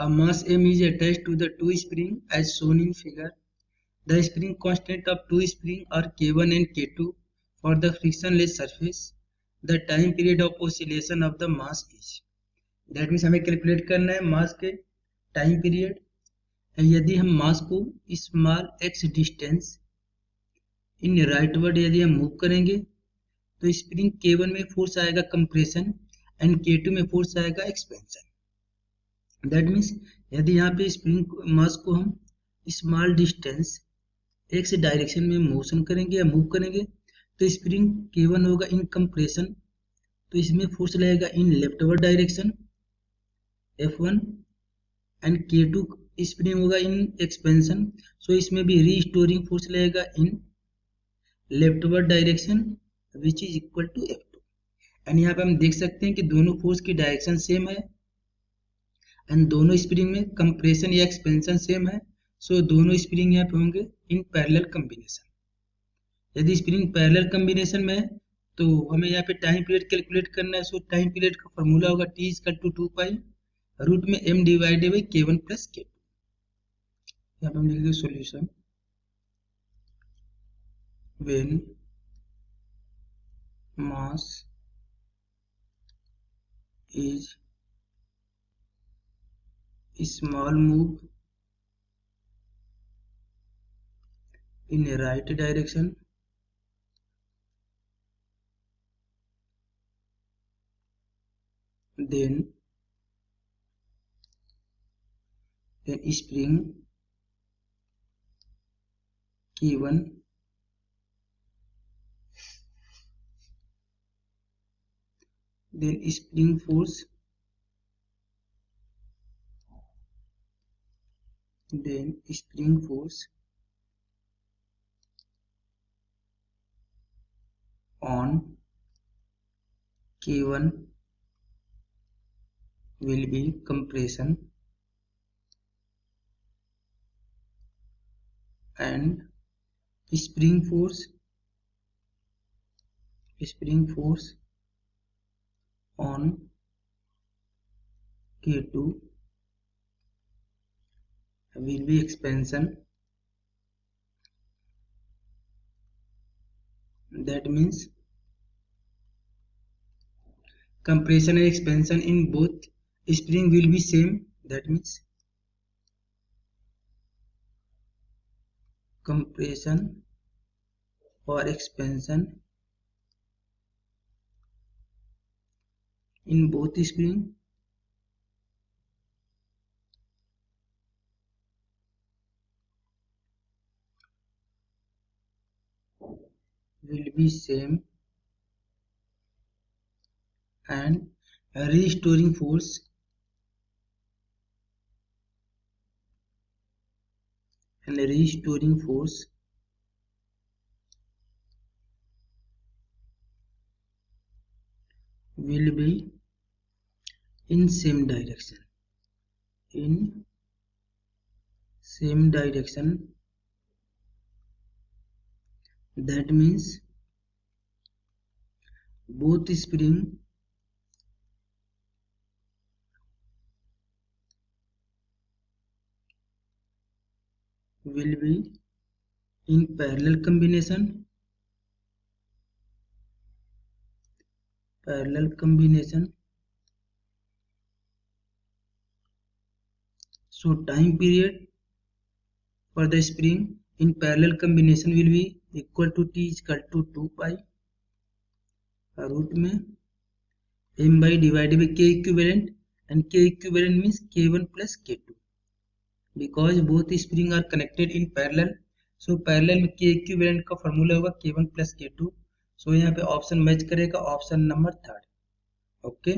A mass M is attached to the two springs as shown in figure. The spring constant of two springs are K1 and K2 for the frictionless surface. The time period of oscillation of the mass is. That means हमें calculate करना है मास के time period. यदि हम मास को small x distance in rightward यदि हम move करेंगे तो स्प्रिंग K1 में फोर्स आएगा कंप्रेशन एंड K2 में फोर्स आएगा एक्सपेंशन. दैट मीन्स यदि यहाँ पे स्प्रिंग मास को हम स्मॉल डिस्टेंस x डायरेक्शन में मोशन करेंगे या मूव करेंगे तो स्प्रिंग K1 होगा इन कंप्रेशन, तो इसमें फोर्स लगेगा in leftward direction F1 and K2 spring होगा इन एक्सपेंशन, सो इसमें भी रीस्टोरिंग फोर्स लगेगा in leftward direction which is equal to F2. And यहाँ पे हम देख सकते हैं कि दोनों फोर्स की डायरेक्शन सेम है एंड दोनों स्प्रिंग में कंप्रेशन या एक्सपेंशन सेम है, सो दोनों स्प्रिंग यहाँ पे होंगे इन पैरेलल कॉम्बिनेशन. यदि स्प्रिंग पैरेलल कॉम्बिनेशन में है तो हमें यहाँ पे टाइम पीरियड कैलकुलेट करना है. सो टाइम पीरियड का फॉर्मूला होगा T equal to 2 pi root में M divided by K1 plus K2. यहाँ पे हम लिखेंगे solution when mass is small move in a right direction then spring K1 then spring force on K1 will be compression and spring force on K2 will be expansion. That means compression and expansion in both spring will be same. That means compression or expansion in both spring will be same and restoring force will be in same direction. That means both spring will be in parallel combination. So time period for the spring in parallel combination will be equal to T equal to 2 pi root में M by divided by K equivalent, and K equivalent means K1 plus K2 because both spring are connected in parallel. So parallel में K equivalent का formula होगा K1 plus K2. So यहाँ पे option match करेगा, option number 3. Okay.